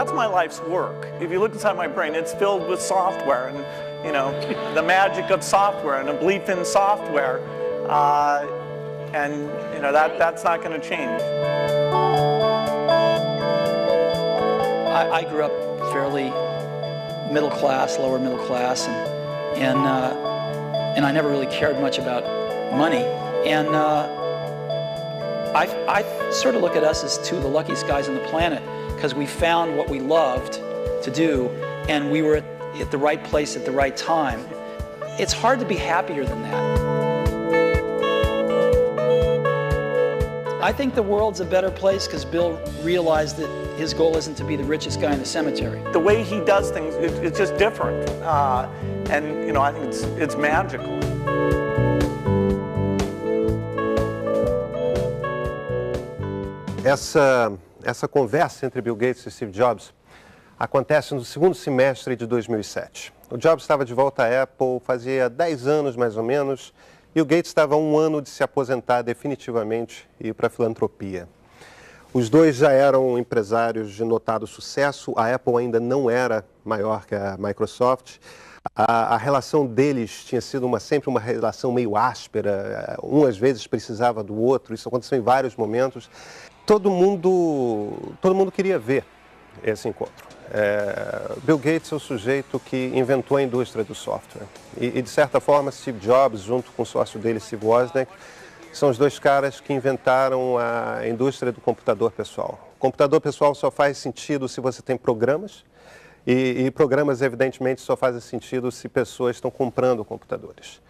that's my life's work. If you look inside my brain, it's filled with software and, you know, the magic of software and a belief in software. And, you know, that's not going to change. I grew up fairly middle class, lower middle class, and I never really cared much about money. And I sort of look at us as two of the luckiest guys on the planet because we found what we loved to do, and we were at the right place at the right time. It's hard to be happier than that. I think the world's a better place because Bill realized that his goal isn't to be the richest guy in the cemetery. The way he does things, it's just different. And, you know, I think it's magical. Essa conversa entre Bill Gates e Steve Jobs acontece no segundo semestre de 2007. O Jobs estava de volta à Apple fazia 10 anos, mais ou menos, e o Gates estava a 1 ano de se aposentar definitivamente e ir para a filantropia. Os dois já eram empresários de notado sucesso, a Apple ainda não era maior que a Microsoft. A relação deles tinha sido sempre uma relação meio áspera, um às vezes precisava do outro, isso aconteceu em vários momentos. Todo mundo queria ver esse encontro. Bill Gates é o sujeito que inventou a indústria do software. E de certa forma, Steve Jobs, junto com o sócio dele, Steve Wozniak, são os dois caras que inventaram a indústria do computador pessoal. O computador pessoal só faz sentido se você tem programas, e programas, evidentemente, só fazem sentido se pessoas estão comprando computadores.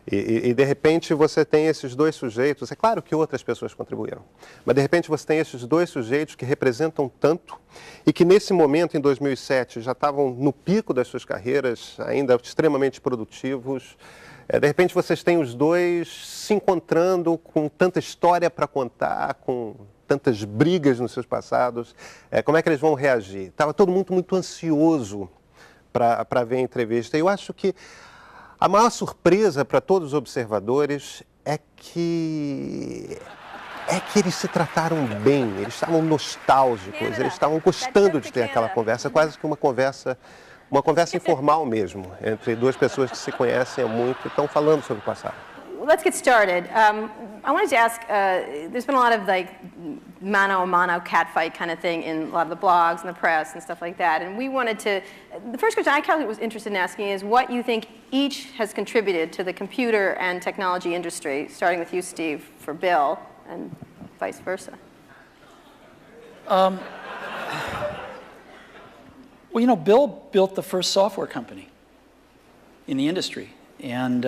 E, de repente, você tem esses dois sujeitos, é claro que outras pessoas contribuíram, mas, de repente, você tem esses dois sujeitos que representam tanto e que, nesse momento, em 2007, já estavam no pico das suas carreiras, ainda extremamente produtivos. De repente, vocês têm os dois se encontrando com tanta história para contar, com tantas brigas nos seus passados. Como é que eles vão reagir? Estava todo mundo muito ansioso para ver a entrevista. E eu acho que a maior surpresa para todos os observadores é que eles se trataram bem, eles estavam nostálgicos, eles estavam gostando de ter aquela conversa, quase que uma conversa informal mesmo, entre duas pessoas que se conhecem há muito e estão falando sobre o passado. Let's get started. I wanted to ask, there's been a lot of like mano a mano catfight kind of thing in a lot of the blogs and the press and stuff like that. And we wanted to, the first question I was interested in asking is what you think each has contributed to the computer and technology industry, starting with you, Steve, for Bill, and vice versa. Well, you know, Bill built the first software company in the industry. And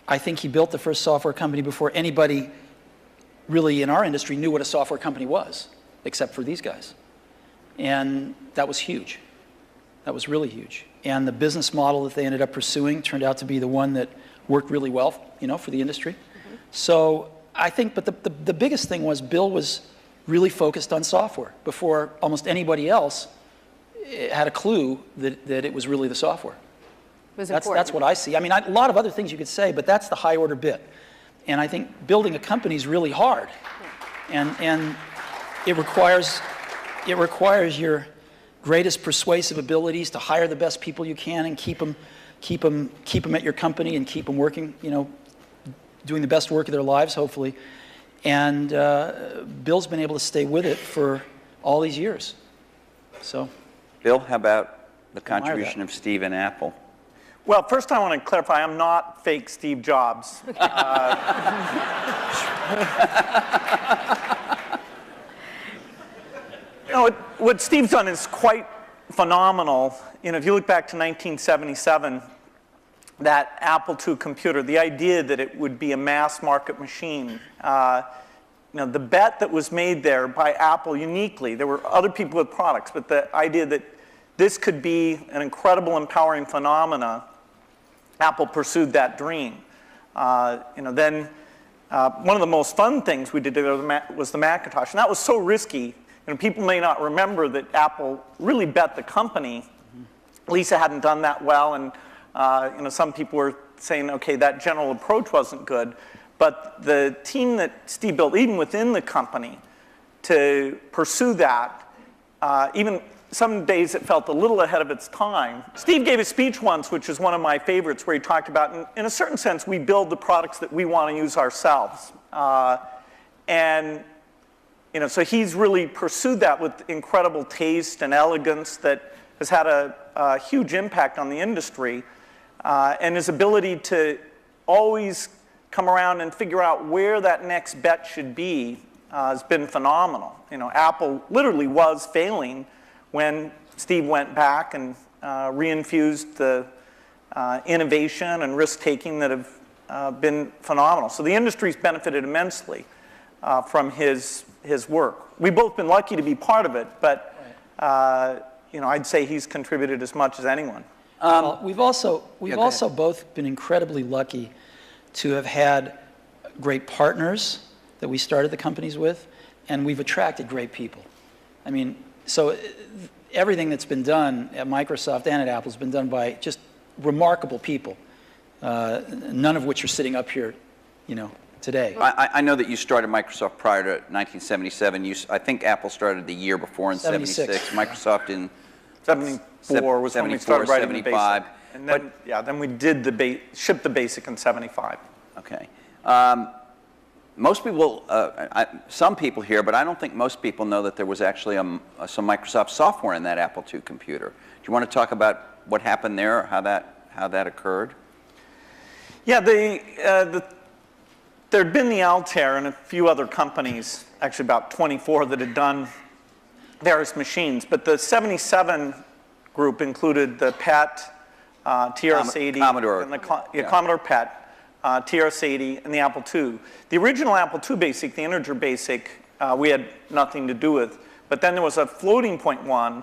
I think he built the first software company before anybody really in our industry knew what a software company was, except for these guys. And that was huge. That was really huge. And the business model that they ended up pursuing turned out to be the one that worked really well, you know, for the industry. Mm-hmm. So I think, but the biggest thing was Bill was really focused on software before almost anybody else had a clue that it was really the software. That's what I see. I mean, a lot of other things you could say, but that's the high order bit. And I think building a company is really hard. And it requires your greatest persuasive abilities to hire the best people you can and keep them at your company and keep them working, you know, doing the best work of their lives, hopefully. And Bill's been able to stay with it for all these years. So, Bill, how about the contribution of Steve and Apple? Well, first I want to clarify, I'm not fake Steve Jobs. What Steve's done is quite phenomenal. You know, if you look back to 1977, that Apple II computer, the idea that it would be a mass market machine, you know, the bet that was made there by Apple uniquely, there were other people with products, but the idea that this could be an incredible, empowering phenomena, Apple pursued that dream. You know, then one of the most fun things we did was the Macintosh, and that was so risky. You know, people may not remember that Apple really bet the company. Lisa hadn't done that well, and you know, some people were saying, okay, that general approach wasn't good. But the team that Steve built, even within the company, to pursue that even some days it felt a little ahead of its time. Steve gave a speech once, which is one of my favorites, where he talked about, in a certain sense, we build the products that we want to use ourselves. And so he's really pursued that with incredible taste and elegance that has had a huge impact on the industry. And his ability to always come around and figure out where that next bet should be has been phenomenal. Apple literally was failing when Steve went back and reinfused the innovation and risk-taking that have been phenomenal. So the industry's benefited immensely from his work. We've both been lucky to be part of it, but I'd say he's contributed as much as anyone. We've also both been incredibly lucky to have had great partners that we started the companies with, and we've attracted great people. I mean, so everything that's been done at Microsoft and at Apple has been done by just remarkable people, none of which are sitting up here, today. I know that you started Microsoft prior to 1977. I think Apple started the year before in 76. Microsoft in 74 was when we started writing the 75. basic. And then, then we did shipped the basic in 75. Okay. Most people, some people here, but I don't think most people know that there was actually some Microsoft software in that Apple II computer. Do you want to talk about what happened there, or how that occurred? Yeah, there'd been the Altair and a few other companies, actually about 24, that had done various machines. But the 77 group included the PET, TRS-80, Commodore. and Commodore PET, TRS-80, and the Apple II. The original Apple II Basic, the integer Basic, we had nothing to do with. But then there was a floating point one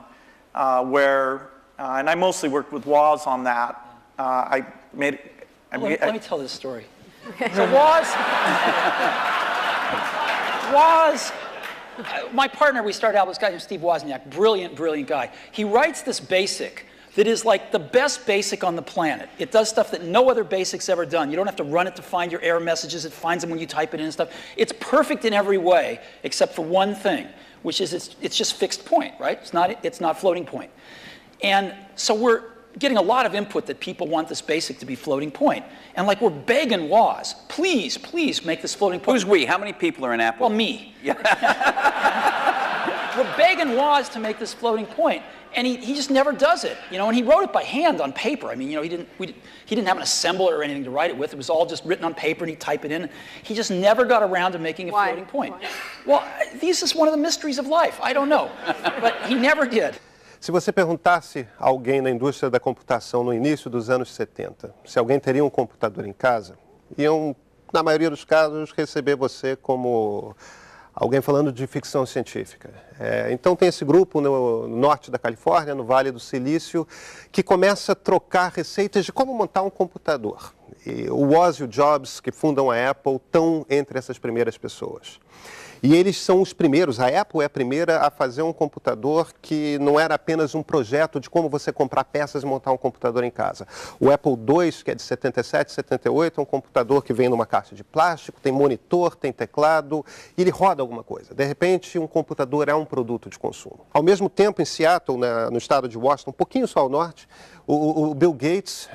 where, and I mostly worked with Woz on that. Let me tell this story. So Woz, my partner, we started out with this guy named Steve Wozniak, brilliant, brilliant guy. He writes this basic that is like the best basic on the planet. It does stuff that no other basic's ever done. You don't have to run it to find your error messages. It finds them when you type it in and stuff. It's perfect in every way, except for one thing, which is it's just fixed point, right? It's not floating point. And so we're getting a lot of input that people want this basic to be floating point. And like we're begging Woz, please, please make this floating point. Who's we? How many people are in Apple? Well, me. Yeah. We're begging Woz to make this floating point. And he just never does it, and he wrote it by hand on paper. I mean, he didn't have an assembler or anything to write it with. It was all just written on paper, and he'd type it in. He just never got around to making a floating point. Why? Well, this is one of the mysteries of life. I don't know, but he never did. Se você perguntasse a alguém na indústria da computação no início dos anos 70 se alguém teria um computador em casa, iam, na maioria dos casos, receber você como alguém falando de ficção científica. Então tem esse grupo no norte da Califórnia, no Vale do Silício, que começa a trocar receitas de como montar um computador. E o Woz e o Jobs, que fundam a Apple, estão entre essas primeiras pessoas. E eles são os primeiros, a Apple é a primeira a fazer um computador que não era apenas um projeto de como você comprar peças e montar um computador em casa. O Apple II, que é de 77, 78, é um computador que vem numa caixa de plástico, tem monitor, tem teclado, e ele roda alguma coisa. De repente, um computador é um produto de consumo. Ao mesmo tempo, em Seattle, no estado de Washington, um pouquinho só ao norte, o Bill Gates,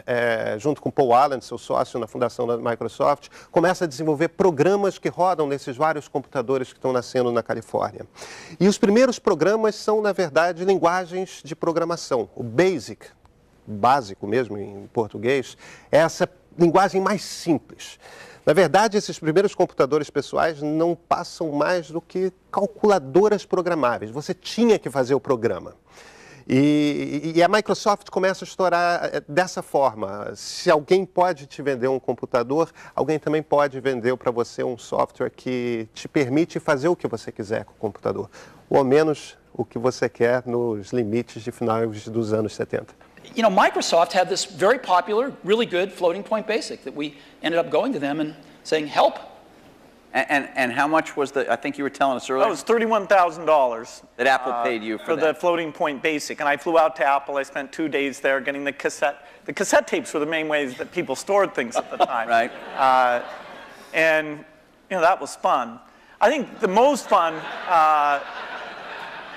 junto com Paul Allen, seu sócio na fundação da Microsoft, começa a desenvolver programas que rodam nesses vários computadores que estão nascendo na Califórnia. E os primeiros programas são, na verdade, linguagens de programação. O BASIC, básico mesmo em português, é essa linguagem mais simples. Na verdade, esses primeiros computadores pessoais não passam mais do que calculadoras programáveis. Você tinha que fazer o programa. E a Microsoft começa a estourar dessa forma. Se alguém pode te vender um computador, alguém também pode vender para você um software que te permite fazer o que você quiser com o computador. Ou ao menos o que você quer nos limites de finais dos anos 70. Microsoft had this very popular, really good floating point basic that we ended up going to them and saying, help. And how much was I think you were telling us earlier? That was $31,000. That Apple paid you for that. The floating point basic. And I flew out to Apple. I spent 2 days there getting the cassette. The cassette tapes were the main ways that people stored things at the time. Right. And, that was fun. I think the most fun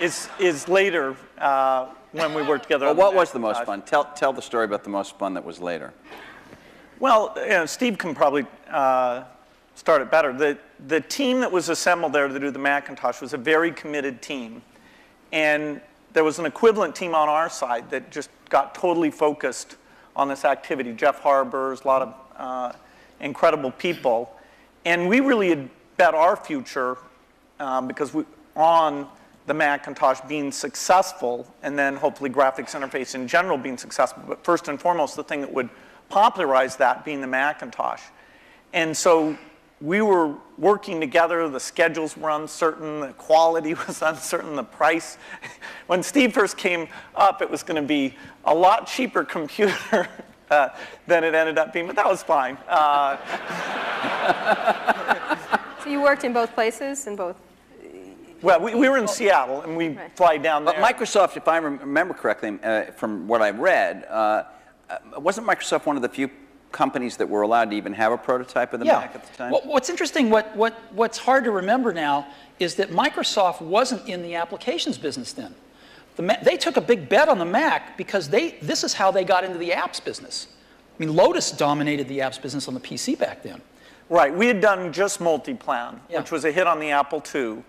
is later when we worked together. Well, on the what was the most Macintosh. fun? Tell the story about the most fun that was later. Well, Steve can probably start it better. The team that was assembled there to do the Macintosh was a very committed team. And there was an equivalent team on our side that just got totally focused on this activity. Jeff Harbers, a lot of incredible people. And we really had bet our future because on the Macintosh being successful, and then hopefully graphics interface in general being successful, but first and foremost, the thing that would popularize that being the Macintosh. And so we were working together, the schedules were uncertain, the quality was uncertain, the price. When Steve first came up, it was going to be a lot cheaper computer than it ended up being, but that was fine. So you worked in both places, in both? Well, we were in Seattle, and we fly down there. But Microsoft, if I remember correctly, from what I read, wasn't Microsoft one of the few companies that were allowed to even have a prototype of the Mac at the time? Well, what's interesting, what's hard to remember now, is that Microsoft wasn't in the applications business then. They took a big bet on the Mac because this is how they got into the apps business. I mean, Lotus dominated the apps business on the PC back then. Right, we had done just Multiplan, which was a hit on the Apple II.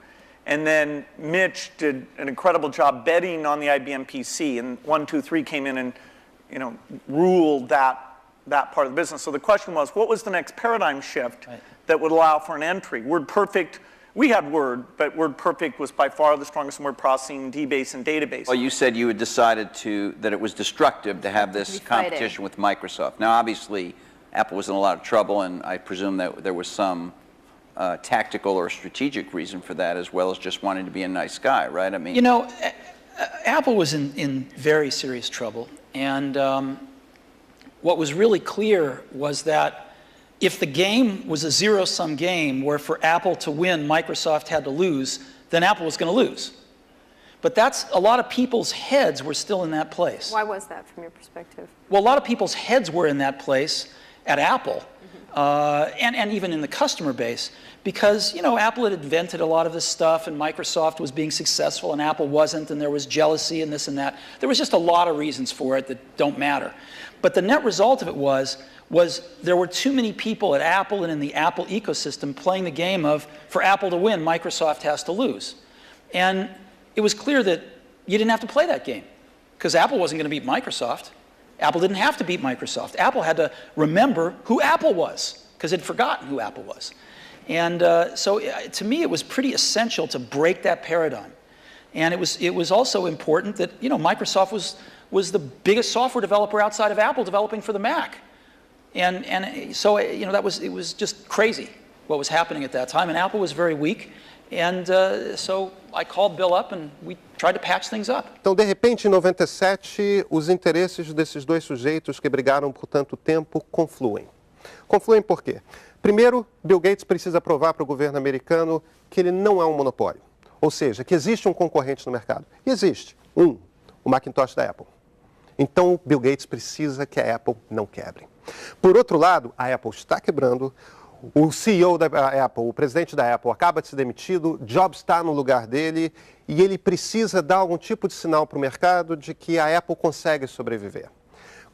And then Mitch did an incredible job betting on the IBM PC, and 123 came in and, ruled that part of the business. So the question was, what was the next paradigm shift that would allow for an entry? WordPerfect, we had Word, but WordPerfect was by far the strongest in word processing, DBase, and database. Well, you said you had decided that it was destructive to have this competition with Microsoft. Now, obviously, Apple was in a lot of trouble, and I presume that there was some tactical or strategic reason for that, as well as just wanting to be a nice guy, right? I mean, Apple was in very serious trouble, and what was really clear was that if the game was a zero-sum game where for Apple to win, Microsoft had to lose, then Apple was going to lose. But a lot of people's heads were still in that place. Why was that from your perspective? Well, a lot of people's heads were in that place at Apple, and even in the customer base, because Apple had invented a lot of this stuff, and Microsoft was being successful, and Apple wasn't, and there was jealousy and this and that. There was just a lot of reasons for it that don't matter. But the net result of it was there were too many people at Apple and in the Apple ecosystem playing the game of, for Apple to win, Microsoft has to lose. And it was clear that you didn't have to play that game, because Apple wasn't going to beat Microsoft. Apple didn't have to beat Microsoft. Apple had to remember who Apple was, because it had forgotten who Apple was. And so to me, it was pretty essential to break that paradigm. And it was also important that Microsoft was the biggest software developer outside of Apple developing for the Mac. And so it was just crazy what was happening at that time. And Apple was very weak. And so I called Bill up and we tried to patch things up. Então, de repente, em 97, os interesses desses dois sujeitos que brigaram por tanto tempo confluem. Confluem por quê? Primeiro, Bill Gates precisa provar para o governo americano que ele não é um monopólio. Ou seja, que existe um concorrente no mercado. E existe. O Macintosh da Apple. Então, Bill Gates precisa que a Apple não quebre. Por outro lado, a Apple está quebrando. O CEO da Apple, o presidente da Apple, acaba de ser demitido, Jobs está no lugar dele e ele precisa dar algum tipo de sinal para o mercado de que a Apple consegue sobreviver.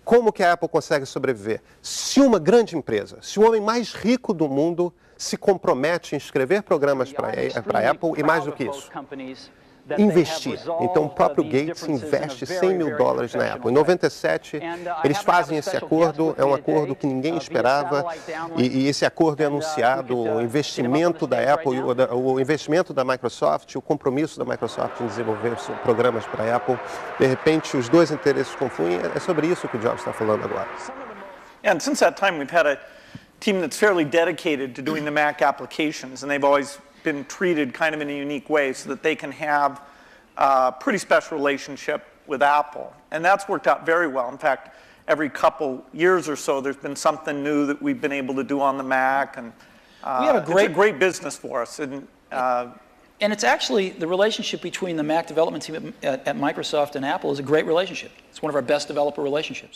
Como que a Apple consegue sobreviver? Se uma grande empresa, se o homem mais rico do mundo se compromete em escrever programas para a Apple e mais do que isso, investir. Então o próprio Gates investe $100 mil na Apple. Em 97, eles fazem esse acordo, é um acordo que ninguém esperava, e esse acordo é anunciado, o investimento da Apple, o investimento da Microsoft, o compromisso da Microsoft em desenvolver programas para a Apple. De repente, os dois interesses confluem, é sobre isso que o Jobs está falando agora. And since that time, we've had a team that's fairly dedicated to doing the Mac applications, and they've always been treated kind of in a unique way so that they can have a pretty special relationship with Apple. And that's worked out very well. In fact, every couple years or so, there's been something new that we've been able to do on the Mac. And it's a great business for us. And it's actually, the relationship between the Mac development team at Microsoft and Apple is a great relationship. It's one of our best developer relationships.